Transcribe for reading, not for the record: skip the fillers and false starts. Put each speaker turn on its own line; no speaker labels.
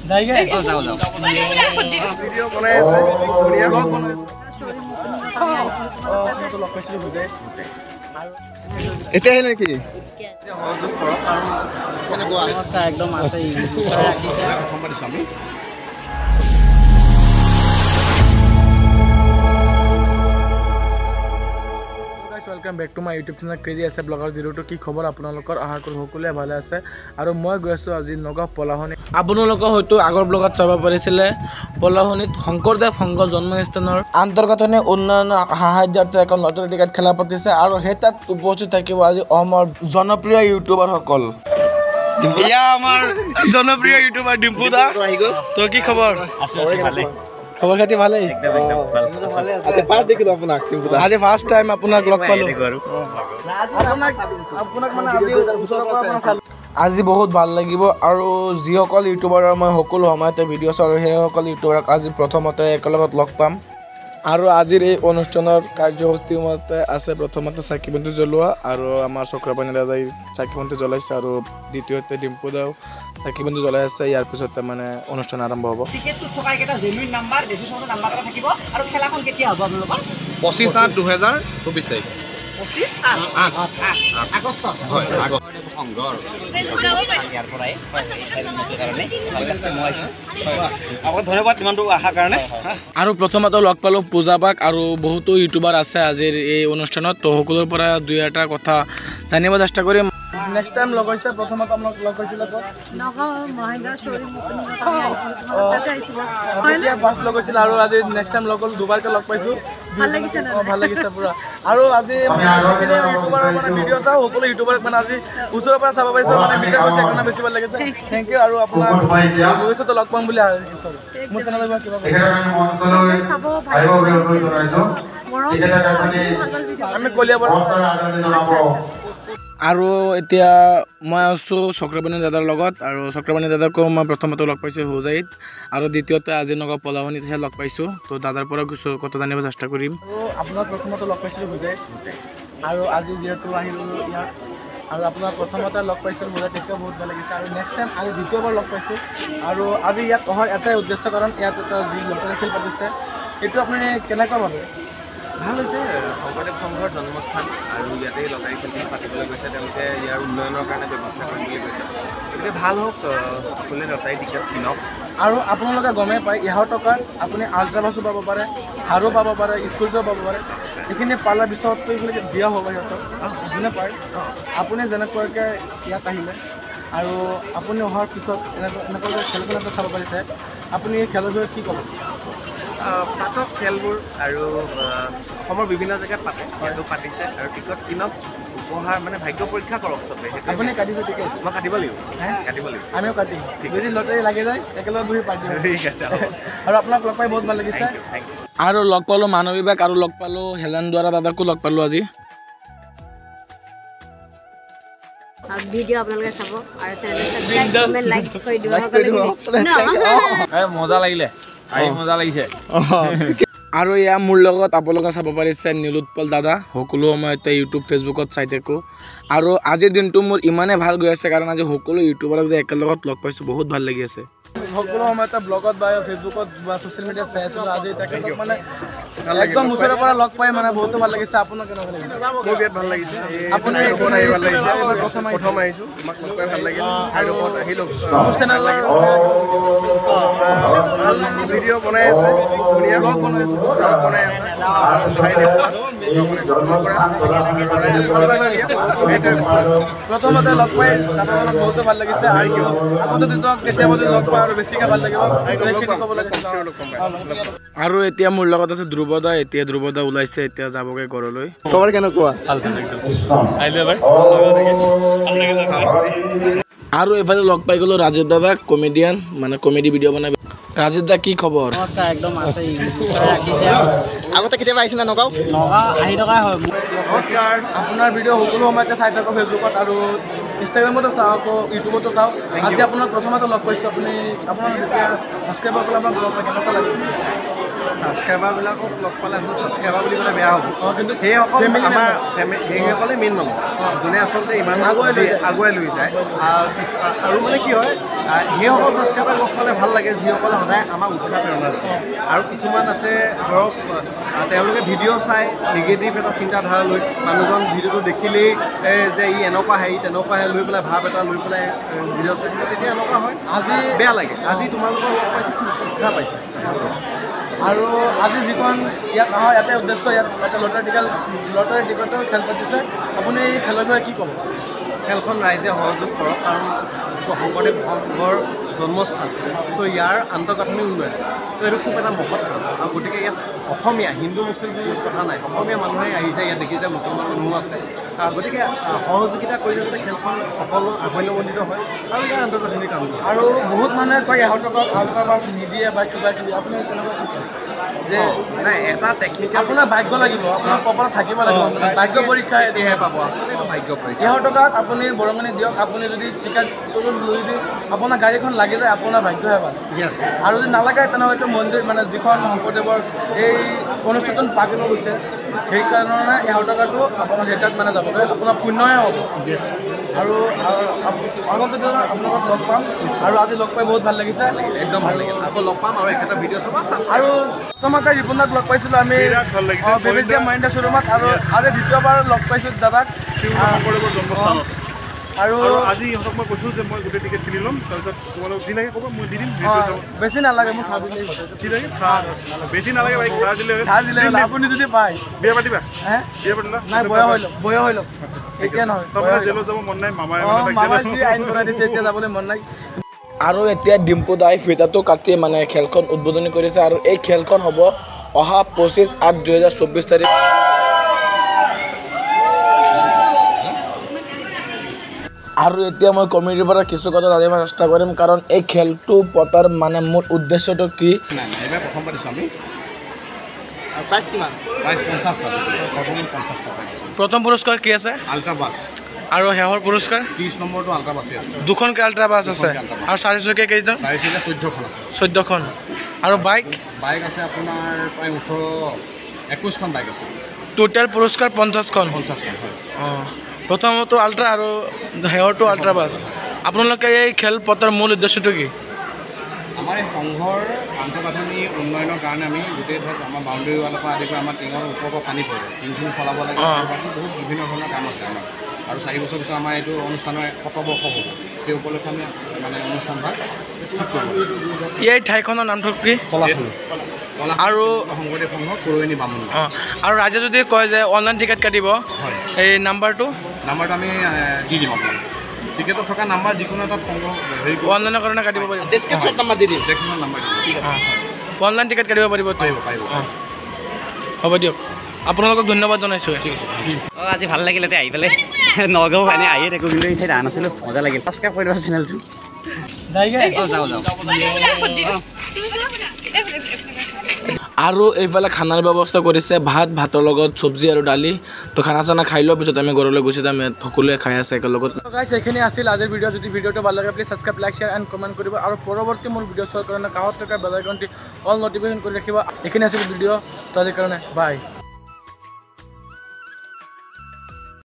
जाएगा जाओ जाओ वीडियो बनाए আছে ধুনিয়া ব্লগ বনাই তো লোকেশন বুঝাই এটা হেনে কি সহযোগ কৰক আৰু কেনেকুৱা একদম আছে সম্পূৰ্ণ স্বামী welcome back to my YouTube channel crazy S blogger 02 की खबर आपनलोकर आशा करो সকলে ভালে আছে আৰু মই গৈ আছো আজি নগাঁও পলাহনি আপোনালোকৰ হয়তো আগৰ ব্লগত চাব পাৰিছিলে পলাহনিত শংকৰদেৱ সংঘ জন্মস্থানৰ আন্তৰ্গতনে উন্নয়ন সাহায্যাৰ্থে এক নতুন টিকেট খেলা পাতিছে আৰু হেতাত উপস্থিত থাকিব আজি অমৰ জনপ্ৰিয় ইউটিউবাৰ সকল ইয়া আমাৰ জনপ্ৰিয় ইউটিউবাৰ ডিম্পু দা তো কি খবৰ আছে ভালে খবৰ খাতি ভালে একদম ভালে আছে পাঁচ দেখিলো আপোনাক আজি ফাৰ্স্ট টাইম আপোনাক লগ পালো আপোনাক মানে আজি ওচৰৰ পৰা আপোনাৰ চালো আজি বহুত ভাল লাগিব আৰু যিসকল ইউটিউবাৰৰ মই সকলো সময়তে ভিডিঅ' চাওঁ আৰু সেইসকল ইউটিউবাৰক আজি প্ৰথমতে একেলগত লগ পাম আৰু আজিৰ এই অনুষ্ঠানৰ কাৰ্যসূচী মতে আছে প্ৰথমতে চাকি বন্তি জ্বলোৱা আৰু আমাৰ চক্ৰপাণী দাদাই চাকি বন্তি জ্বলাইছে আৰু দ্বিতীয়তে ডিম্পু দাও চাকি বন্তি জ্বলাই আছে ইয়াৰ পিছতে মানে অনুষ্ঠান আৰম্ভ হ'ব টিকেটটো থকাই কেটা জেনুইন নাম্বাৰ ৰেজিষ্ট্ৰেচন নাম্বাৰ এটা থাকিব আৰু খেলাখন কেতিয়া হ'ব আপোনালোকৰ 25/8/2024 তাৰিখ 25/8 আগষ্ট হয় আগষ্ট সংঘৰ ইয়াৰ পৰাই কাৰণে ভালছে মই আছো আপোনাক ধন্যবাদ ইমানটো আশা কাৰণে আৰু প্ৰথমতে লগ পালো পূজাবাক আৰু বহুতো ইউটিউবাৰ আছে আজিৰ এই অনুষ্ঠানত তো সকলোৰ পৰা দুই এটা কথা জানিব চেষ্টা কৰিম নেক্সট টাইম লগ হৈছে প্ৰথমতে আপোনাক লগ হৈছিল নগাঁও মহেন্দ্ৰ শ্বৰুম ওপেনিং তাতে আহিছিল হয় বাস লগ হৈছিল আৰু আজি নেক্সট টাইম লগ হ'ল দুবাৰকে লগ পাইছো ভাল লাগিছে না ভাল লাগিছে পুৰা আৰু আজি ইউটিউবাৰৰ মানে ভিডিঅ' চাওঁ সকলো ইউটিউবাৰক মানে আজি ওচৰৰ পৰা চাব পাইছো মানে ভিডিঅ' কৈছে কাৰণে বেছি ভাল লাগিছে থেংক ইউ আৰু আপোনাৰ ভৱিষ্যতে লগ পাম বুলি মোৰ চেনেলত কিবা চাব আমি কলিয়াবৰ আৰু এতিয়া মই আছো চক্ৰপাণী দাদাৰ লগত আৰু চক্ৰপাণী দাদাকো মই প্ৰথমতে লগ পাইছোঁ হোজাইত আৰু দ্বিতীয়তে আজি নগাঁও পলাহনিতহে লগ পাইছোঁ তো দাদাৰ পৰা কিছু কথা জানিব চেষ্টা কৰিম আৰু আপোনাক প্ৰথমতে লগ পাইছিলোঁ হোজাইত আৰু আজি যিহেতু আহিলোঁ ইয়াত আৰু আপোনাক প্ৰথমতে লগ পাইছিলোঁ হোজাইত তেতিয়াও বহুত ভাল লাগিছে আৰু নেক্সট টাইম আজি দ্বিতীয়বাৰ লগ পাইছোঁ আৰু আজি ইয়াত অহাৰ এটাই উদ্দেশ্য কাৰণ ইয়াত এটা যি লটাৰী খেল পাতিছে এইটো আপুনি কেনেকুৱা ভাবে ভাল হৈছে শংকৰদেৱ সংঘৰ জন্মস্থান আৰু ইয়াতে লটাৰী খেলখন পাতিবলৈ গৈছে তেওঁলোকে ইয়াৰ উন্নয়নৰ কাৰণে ব্যৱস্থা কৰিম বুলি কৈছে গতিকে ভাল হওক সকলোৱে লটাৰী টিকেট কিনক আৰু আপোনালোকে গমেই পায় ইহঁৰ টকাত আপুনি আল্ট্ৰা বাছো পাব পাৰে হাৰো পাব পাৰে স্কুলটো পাব পাৰে এইখিনি পালাৰ পিছততো এইবিলাক দিয়া হ'ব সিহঁতক যোনে পায় আপুনি যেনেকুৱাকৈ ইয়াত আহিলে আৰু আপুনি অহাৰ পিছত এনেকুৱাকৈ খেলখন এটা চাব পাৰিছে আপুনি এই খেলৰ বিষয়ে কি ক'ব পাতক খেলবোৰ আৰু অসমৰ বিভিন্ন জেগাত পাতে ইয়াতো পাতিছে আৰু টিকট কিনক উপহাৰ মানে ভাগ্য পৰীক্ষা কৰক চবে আপুনি কাটিছে টিকেট মই কাটিব লাগিব আমিও কাটিম যদি লটাৰী লাগি যায় একেলগে বহি পাতিম ঠিক আছে আৰু আপোনাক লগ পাই বহুত ভাল লাগিছে আৰু লগ পালোঁ মানৱী বাক আৰু লগ পালোঁ হেলেন দুৱাৰা দাদাকো লগ পালোঁ আজি
ভিডিও আপোনালোকে চাব আৰু চেনেলটো কমেন্ট লাইক কৰি দিব
মজা লাগিলে মজা লাগিছে আৰু এয়া মোৰ লগত আপোনালোকে চাব পাৰিছে নীলোৎপল দাদা সকলো সময়তে ইউটিউব ফেচবুকত চাই থাকোঁ আৰু আজিৰ দিনটো মোৰ ইমানে ভাল গৈ আছে কাৰণ আজি সকলো ইউটিউবাৰক যে একেলগত লগ পাইছোঁ বহুত ভাল লাগি আছে সকলো সময়তে ব্লগত বা ফেচবুকত বা ছ'চিয়েল মিডিয়াত চাই আছিলোঁ আজি তেখেতক মানে একদম ওচৰৰ পৰা লগ পাই মানে বহুতো ভাল লাগিছে আপোনাৰ কেনেকুৱা লাগিছে মোৰ বিৰাট ভাল লাগিছে আপুনি ভাল লাগিছে প্ৰথম আহিছোঁ তোমাক লগ পাই ভাল লাগিল আৰু আহিলোঁ মোৰ চেনেল ভিডিঅ' বনাই আছে ধুনীয়া ব্লগ বনাই আছে প্ৰথমতে লগ পাই দাদাজনক বহুতো ভাল লাগিছে আগতে কেতিয়াবা লগ পাই আৰু বেছিকৈ ভাল লাগিব আৰু এতিয়া মোৰ লগত আছে ধ্ৰুৱদা এতিয়া ধ্ৰুৱদা ওলাইছে এতিয়া যাবগৈ ঘৰলৈ খবৰ কেনেকুৱা আৰু এইফালে লগ পাই গ'লো ৰাজীৱ দাদাক কমেডিয়ান মানে কমেডি ভিডিঅ' বনাই ৰাজীৱ দা কি খবৰ একদম আছে আগতে কেতিয়াবা আহিছিলে নগাঁও আহি থকাই হয় নমস্কাৰ আপোনাৰ ভিডিঅ' সকলো সময়তে চাই থাকোঁ ফেচবুকত আৰু ইনষ্টাগ্ৰামতো চাওঁ আকৌ ইউটিউবতো চাওঁ আজি আপোনাক প্ৰথমতে লগ পাইছোঁ আপুনি আপোনাৰ যেতিয়া ছাবস্ক্ৰাইবাৰসকলে আপোনাক লগ পাই কেনেকুৱা লাগিছে ছাবস্ক্ৰাইবাৰবিলাকক লগ পালে আচলতে ছাবস্ক্ৰাইবাৰ বুলি ক'লে বেয়া হ'ব কিন্তু সেইসকল আমাৰ সেইসকলে মেইন মানুহ যোনে আচলতে ইমান আগুৱাই লৈ যায় আৰু মানে কি হয়
সেইসকল ছাবস্ক্ৰাইবাৰ লগ পালে ভাল লাগে যিসকলে সদায় আমাক উৎসাহ প্ৰেৰণা দিয়ে আৰু কিছুমান আছে ধৰক তেওঁলোকে ভিডিঅ' চাই নিগেটিভ এটা চিন্তাধাৰা লৈ মানুহজন ভিডিঅ'টো দেখিলেই যে ই এনেকুৱাহে ই তেনেকুৱাহে লৈ পেলাই ভাৱ এটা লৈ পেলাই ভিডিঅ' চাই তেতিয়া এনেকুৱা হয় আজি বেয়া লাগে আজি তোমালোকৰ লগ পাইছোঁ উৎসাহ পাইছোঁ
আৰু আজি যিখন ইয়াত অহা ইয়াতে উদ্দেশ্য ইয়াত এটা লটাৰী টিকটৰ খেল পাতিছে আপুনি এই খেলৰ বিষয়ে কি ক'ব
খেলখন ৰাইজে সহযোগ কৰক কাৰণ শংকৰদেৱ সংঘৰ জন্মস্থান তো ইয়াৰ আন্তঃগাঁথনি উন্নয়ন তো এইটো খুব এটা মহৎ কাম আৰু গতিকে ইয়াত অসমীয়া হিন্দু মুছলিম কোনো কথা নাই অসমীয়া মানুহে আহিছে ইয়াত দেখিছে মুছলমান মানুহো আছে গতিকে সহযোগিতা কৰিলে যাতে খেলখন সকলো সাফল্যমণ্ডিত হয় আৰু ইয়াৰ আন্তঃগাঁথনি কাম কৰে
আৰু বহুত মানুহে কয় এহঁতক আল্ট্ৰাবাছ নিদিয়ে বা কিবা কিবি আপুনি তেনেকুৱা কৈছে যে
নাই এটা টেকনিকেল
আপোনাৰ ভাগ্য লাগিব আপোনাৰ কপালত থাকিব লাগিব ভাগ্য পৰীক্ষা
এতিয়াহে পাব আচলতে এইটো ভাগ্য পৰীক্ষা
এশ টকাত আপুনি বৰঙণি দিয়ক আপুনি যদি টিকেট লৈ দি আপোনাৰ গাড়ীখন লাগি যায় আপোনাৰ ভাগ্যহে ভাল
য়েছ
আৰু যদি নালাগে তেনেহ'লে এইটো মন্দিৰ মানে যিখন শংকৰদেৱৰ এই অনুষ্ঠান পাতিব গৈছে সেইকাৰণে এশ টকাটো আপোনাৰ সেইটাত মানে যাব আপোনাৰ পুণ্যহে হ'ব আৰু আগন্তুক দিনত আপোনালোকক লগ পাম আৰু আজি লগ পাই বহুত ভাল লাগিছে
একদম ভাল লাগিল আকৌ লগ পাম আৰু একেটা ভিডিঅ' চাব
আৰু প্ৰথমতে ৰিপুণাক লগ পাইছিলোঁ আমি বেবেজিয়া মহিন্দ্ৰা শ্ব'ৰুমত আৰু আজি দ্বিতীয়বাৰ লগ পাইছোঁ দাদাক
শংকৰদেৱৰ জন্মস্থানত
আৰু
আজি ইহঁতক মই কৈছোঁ যে মই গোটেই টিকেট কিনি ল'ম তাৰপিছত তোমালোক যি লাগে ক'ব মই দি দিম
বেছি নালাগে মোক খাব দিলে
কি লাগে বেছি নালাগে বাইক ভাড়া দিলে
দিলে আপুনি যদি পায়
বিয়া পাতিবা
হে
বিয়া পাতিলা
নাই বয়স হৈ লওক এতিয়া নহয়
তাৰমানে জেলত যাব মন নাই মামাই
মামাই যি আইন বনাই দিছে এতিয়া যাবলৈ মন নাই
আৰু এতিয়া ডিম্পু দাই ফিতাটো কাটি মানে খেলখন উদ্বোধনী কৰিছে আৰু এই খেলখন হ'ব অহা 25/8/2024 তাৰিখ আৰু এতিয়া মই কমিটিৰ পৰা কিছু কথা জানিব চেষ্টা কৰিম কাৰণ এই খেলটো পতাৰ মানে মূল উদ্দেশ্যটো কি
এইবাৰ প্ৰথম পাতিছোঁ আমি
প্ৰাইচ কিমান
প্ৰাইচ 50 টকা 50 টকা
প্ৰথম পুৰস্কাৰ কি আছে
আল্ট্ৰা বাছ
আৰু শেষৰ পুৰস্কাৰ
30 নম্বৰটো আল্ট্ৰা বাছেই আছে
দুখনকৈ আল্ট্ৰা বাছ আছে আৰু চাৰিচকীয়া কেইজন
14খন আছে
14খন আৰু বাইক
আছে আপোনাৰ প্ৰায় 21খন বাইক আছে
টোটেল পুৰস্কাৰ 50খন
50খন হয়
অঁ প্ৰথমটো আল্ট্ৰা আৰু শেষৰটো আল্ট্ৰা বাছ আপোনালোকে এই খেল পতাৰ মূল উদ্দেশ্যটো কি
আমাৰ এই সংঘৰ আন্তঃগাঁথনি উন্নয়নৰ কাৰণে আমি গোটেই ধৰক আমাৰ বাউণ্ডেৰী ৱালৰ পৰা আদি কৰি আমাৰ টিঙৰ ওপৰৰ পৰা পানী পৰে টিংখিনি সলাব লাগে বাকী বহুত বিভিন্ন ধৰণৰ কাম আছে আমাৰ আৰু 4 বছৰ ভিতৰত আমাৰ এইটো অনুষ্ঠানৰ 100 বৰ্ষ হ'ব সেই উপলক্ষে আমি মানে অনুষ্ঠানভাগ ঠিক কৰিব
এই ঠাইখনৰ নামটো কি আৰু
শংকৰদেৱ সংঘ কৰৈনী বামুণ
অঁ আৰু ৰাইজে যদি কয় যে অনলাইন টিকেট কাটিব এই নাম্বাৰটো
আমি দি দিম আপোনাক টিকেটত থকা নাম্বাৰ যিকোনো এটা সংঘ হেৰি
অনলাইনৰ কাৰণে কাটিব পাৰিব
ডেছক্ৰিপশ্যন নাম্বাৰ দি দিম ডেছক্ৰিপশ্যন নাম্বাৰ দি দিম ঠিক আছে
অনলাইন টিকেট কাটিব পাৰিব অঁ হ'ব দিয়ক আপোনালোকক ধন্যবাদ জনাইছোঁ ঠিক আছে
আজি ভাল লাগিল এতিয়া আহি পেলাই নগাঁও পানী আহিয়ে থাকোঁ কিন্তু এতিয়া অহা নাছিলোঁ মজা লাগিল ছাবস্ক্ৰাইব কৰি দিব চেনেলটো যাওঁ
আৰু এইফালে খানাৰ ব্যৱস্থা কৰিছে ভাতৰ লগত চব্জি আৰু দালি তো খানা চানা খাই লোৱাৰ পিছত আমি ঘৰলৈ গুচি যাম সকলোৱে খাই আছে একেলগত
গাইছ এইখিনি আছিল আজিৰ ভিডিঅ' যদি ভিডিঅ'টো ভাল লাগে please subscribe like share and comment কৰিব আৰু পৰৱৰ্তী মোৰ ভিডিঅ' চোৱাৰ কাৰণে কাষত থকা বেল আইকনটি অল নটিফিকেশ্যন কৰি ৰাখিব এইখিনি আছিল ভিডিঅ' তাৰ কাৰণে বাই